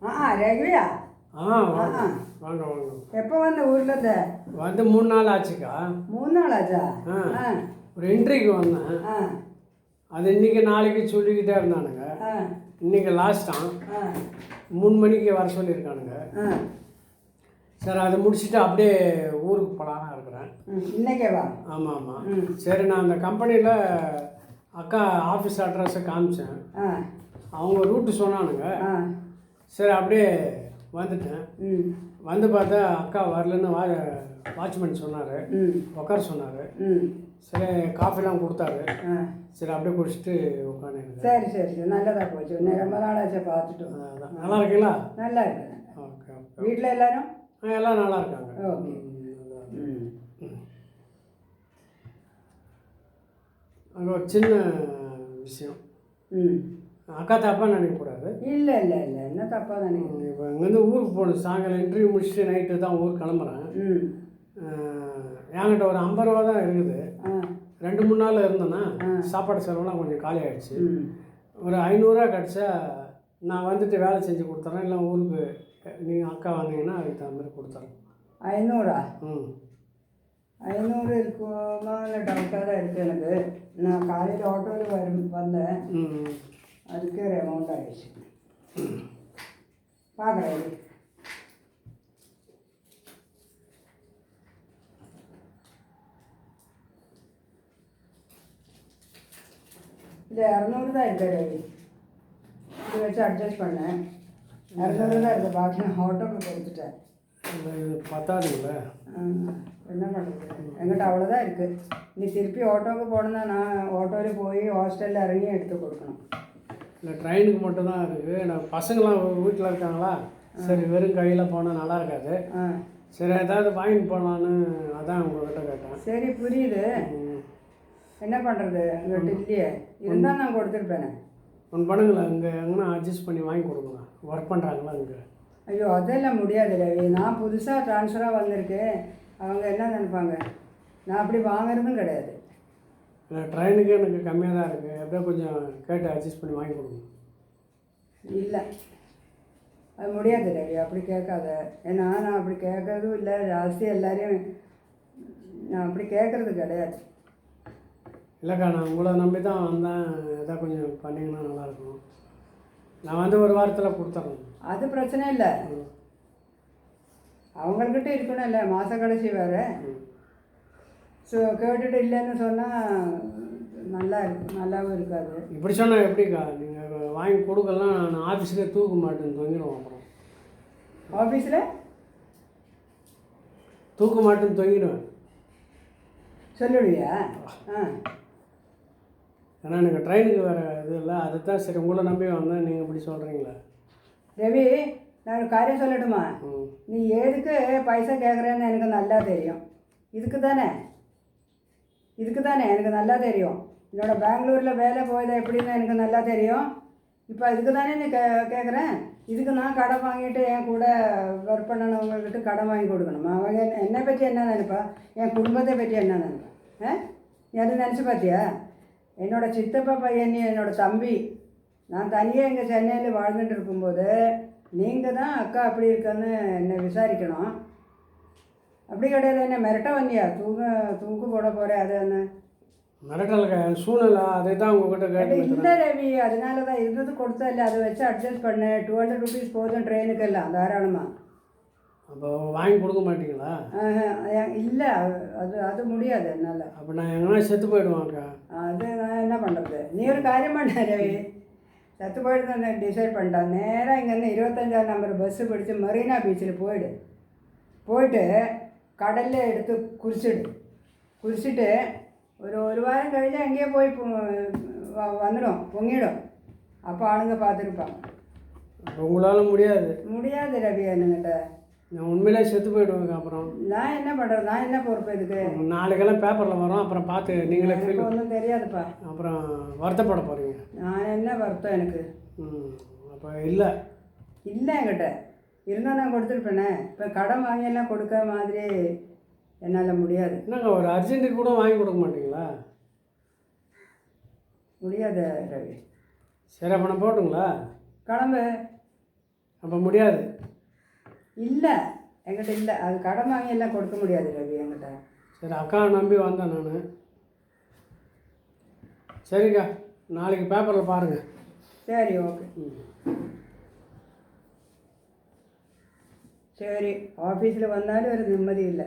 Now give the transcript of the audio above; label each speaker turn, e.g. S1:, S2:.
S1: ரகுவியா?
S2: வாங்க வாங்க வாங்க.
S1: எப்போ வந்த ஊர்லேருந்து?
S2: வந்து 3 நாள் ஆச்சுக்கா.
S1: 3 நாள் ஆச்சா?
S2: ஒரு இன்ட்ரிக்கு வந்தேன். அது இன்றைக்கி நாளைக்கு சொல்லிக்கிட்டே இருந்தானுங்க. இன்றைக்கி லாஸ்ட்டான் 3 மணிக்கு வர சொல்லியிருக்கானுங்க. சரி, அதை முடிச்சுட்டு அப்படியே ஊருக்கு போகலான்னு இருக்கிறேன்.
S1: இன்னைக்கேவா?
S2: ஆமாம் ஆமாம். சரி, நான் அந்த கம்பெனியில் அக்கா ஆஃபீஸ் அட்ரஸை காமிச்சேன். அவங்க ரூட்டு சொன்னானுங்க. சரி, அப்படியே வந்துட்டேன். வந்து பார்த்தா அக்கா வரலன்னு வாட்ச்மேன் சொன்னார், உட்கார சொன்னார். சரி, காஃபிலாம் கொடுத்தாரு. சரி, அப்படியே குடிச்சிட்டு உட்காந்து.
S1: சரி சரி சரி, நல்லதாக போச்சு. இன்னும் ரொம்ப நாளாச்சு பார்த்துட்டு.
S2: நல்லா இருக்கீங்களா?
S1: நல்லா இருக்கு.
S2: Okay okay.
S1: வீட்டில் எல்லாரும்?
S2: எல்லாம் நல்லா இருக்காங்க.
S1: ஓகே.
S2: அங்கே ஒரு சின்ன விஷயம். அக்கா தப்பாக நினைக்கக்கூடாது.
S1: இல்லை இல்லை இல்லை, என்ன தப்பாக நினைக்கிறேன்.
S2: இப்போ இங்கேருந்து ஊருக்கு போகணும். சாயங்காலம் இன்டர்வியூ முடிச்சுட்டு நைட்டு தான் ஊருக்கு கிளம்புறேன். என்கிட்ட ஒரு 50 ரூபா தான் இருக்குது. 2-3 நாள் இருந்தேன்னா சாப்பாடு செலவுலாம் கொஞ்சம் காலி ஆகிடுச்சு. ஒரு 500 கிடச்சா நான் வந்துட்டு வேலை செஞ்சு கொடுத்துறேன். இல்லை ஊருக்கு நீங்கள் அக்கா வந்தீங்கன்னா அதுக்கு தகுந்த மாதிரி கொடுத்துறேன்.
S1: 500? 500 இருக்குமா? இல்லை, டவுட்டாக தான் இருக்குது எனக்கு. நான் காலையில் ஆட்டோவில் வந்தேன். அதுக்கே ஒரு அமௌண்ட் ஆகிடுச்சு. பார்க்குறேன். இல்லை, 200 தான் இருக்குது ரவி. இது வச்சு அட்ஜஸ்ட் பண்ணேன். 200 தான் இருக்குது. பாக்கி நான் ஆட்டோக்கு கொடுத்துட்டேன்.
S2: இது பத்தாதுங்கள.
S1: என்ன பண்ணுறது, எங்கிட்ட அவ்வளோதான் இருக்குது. நீ திருப்பி ஆட்டோவுக்கு போனோன்னா நான் ஆட்டோவில் போய் ஹாஸ்டலில் இறங்கி எடுத்து கொடுக்கணும்.
S2: இல்லை, ட்ரெயினுக்கு மட்டும்தான் இருக்குது. நான் பசங்களாம் வீட்டில் இருக்காங்களா? சரி, வெறும் கையில் போனால் நல்லா இருக்காது. சரி, ஏதாவது வாங்கிட்டு போகலான்னு அதான் உங்கள்கிட்ட கேட்டேன்.
S1: சரி, புரியுது. என்ன பண்ணுறது, உங்கள்கிட்ட இல்லையே. இருந்தால் நான் கொடுத்துருப்பேனே.
S2: ஒன்று பண்ணுங்களேன், இங்கே எங்கன்னா அட்ஜஸ்ட் பண்ணி வாங்கி கொடுங்க. ஒர்க் பண்ணுறாங்களா இங்கே?
S1: ஐயோ, அதெல்லாம் முடியாது ரவி. நான் புதுசாக ட்ரான்ஸ்ஃபராக வந்திருக்கேன். அவங்க என்ன நினைப்பாங்க? நான் அப்படி வாங்குறதும் கிடையாது.
S2: இல்லை, ட்ரெயினுக்கு எனக்கு கம்மியாக தான் இருக்குது. அப்படியே கொஞ்சம் கேட்டு அட்ஜஸ்ட் பண்ணி வாங்கி கொடுங்க.
S1: இல்லை, அது முடியாது ரவி. அப்படி கேட்காத. ஏன்னா நான் அப்படி கேட்கறதும் இல்லை. ஜாஸ்தி எல்லாரையும் நான் அப்படி கேட்குறது கிடையாது.
S2: இல்லைக்கா, நான் உங்களை நம்பி தான் வந்தேன். எதாவது கொஞ்சம் பண்ணிங்கன்னா நல்லாயிருக்கும். நான் வந்து ஒரு வாரத்தில் கொடுத்துட்றேன். அது
S1: பிரச்சனை இல்லை. அவங்கக்கிட்ட இருக்கணும் இல்லை, மாத கடைசி வேறு. ஸோ கேட்டுட்டு இல்லைன்னு சொன்னால் நல்லாவும் இருக்காது.
S2: இப்படி சொன்னால் எப்படிக்கா? நீங்கள் வாங்கி கொடுக்கலாம். நான் ஆஃபீஸில் தூக்க மாட்டேன்னு தொங்கிடுவோம். அப்புறம்
S1: ஆஃபீஸில்
S2: தூக்க மாட்டேன்னு தொங்கிடுவேன்.
S1: சொல்லிடுவியா?
S2: ஏன்னா எனக்கு ட்ரெயினுக்கு வேறு இது இல்லை. அதுதான் சரி, உங்களை நம்பி வந்தேன். நீங்கள் இப்படி சொல்கிறீங்களா?
S1: ரவி, நான் ஒரு காரியம் சொல்லட்டுமா? நீ எதுக்கு பைசா கேட்குறேன்னு எனக்கு நல்லா தெரியும். இதுக்கு தானே எனக்கு நல்லா தெரியும். என்னோட பெங்களூரில் வேலை போயதை எப்படின்னு எனக்கு நல்லா தெரியும். இப்போ இதுக்கு தானே நீ கேட்குறேன். இதுக்கு நான் கடன் வாங்கிட்டு என் கூட ஒர்க் பண்ணணுவங்கக்கிட்ட கடன் வாங்கி கொடுக்கணுமா? அவங்க என்னை பற்றி என்ன நினைப்பா? என் குடும்பத்தை பற்றி என்ன நினைப்பா? நீ அதை நினச்சி பார்த்தியா? என்னோடய சித்தப்பா பையன், என்னோடய தம்பி. நான் தனியாக இங்கே சென்னையில் வாழ்ந்துட்டு இருக்கும்போது நீங்கள் தான் அக்கா அப்படி இருக்கான்னு என்னை விசாரிக்கணும். அப்படி கிடையாது. என்ன மிரட்ட வந்தியா? தூக்கு போட போகிறேன். அது என்ன
S2: மிரட்டலுங்க? சூழ்நிலை அதை தான் உங்கள்கிட்ட கேட்டு.
S1: இல்லை ரவி, அதனால தான் இருந்தது கொடுத்தா இல்லை. அதை வச்சு அட்ஜஸ்ட் பண்ணு. 200 ருபீஸ் போதும் ட்ரெயினுக்கெல்லாம் தாராளமாக.
S2: அப்போ வாங்கி கொடுக்க மாட்டீங்களா?
S1: இல்லை, அது முடியாது என்னால்.
S2: அப்போ நான் எங்கன்னா செத்து போயிடுவாங்க.
S1: அது நான் என்ன பண்ணுறது? நீ ஒரு காரியம் பண்ண ரவி. செத்து போயிட்டு தான் டிசைட் பண்ணிட்டான். நேராக இங்கேருந்து 25ஆம் நம்பர் பஸ்ஸு பிடிச்சி மெரினா பீச்சில் போயிட்டு கடலில் எடுத்து குறிச்சிட்டு ஒரு வாரம் கழிச்சு அங்கேயே போய் பொங்கிடும். அப்போ ஆளுங்க பார்த்துருப்பாங்க.
S2: உங்களால்
S1: முடியாது ரவி. என்னங்கிட்ட
S2: நான் உண்மையிலே செத்து போயிடுவேங்க. அப்புறம்
S1: நான் என்ன பண்ணுறது? நான் என்ன பொறுப்பு இதுக்கு?
S2: நாளைக்கெல்லாம் பேப்பரில் வரும். அப்புறம் பார்த்து நீங்களே ஃபீல்.
S1: ஒன்றும் தெரியாதுப்பா.
S2: அப்புறம் வருத்தப்பட போகிறீங்க.
S1: நான் என்ன வருத்தம் எனக்கு?
S2: அப்போ இல்லை
S1: என்கிட்ட இருந்தால் நான் கொடுத்துருப்பேனே. இப்போ கடன் வாங்கியெல்லாம் கொடுக்க மாதிரி என்னால் முடியாது.
S2: என்னங்க, ஒரு அர்ஜென்ட்டுக்கு கூட வாங்கி கொடுக்க மாட்டீங்களா?
S1: முடியாது ரவி.
S2: சரி, அப்போ நான் போட்டுங்களா?
S1: கிளம்பு.
S2: அப்போ முடியாது.
S1: இல்லை என்கிட்ட இல்லை, அது கடன் வாங்கி எல்லாம் கொடுக்க முடியாது ரவி என்கிட்ட.
S2: சரி, அக்காவை நம்பி வந்தேன் நான். சரிக்கா, நாளைக்கு பேப்பரில் பாருங்கள்.
S1: சரி, ஓகே. சரி, ஆஃபீஸில் வந்தாலும் ஒரு நிம்மதி இல்லை.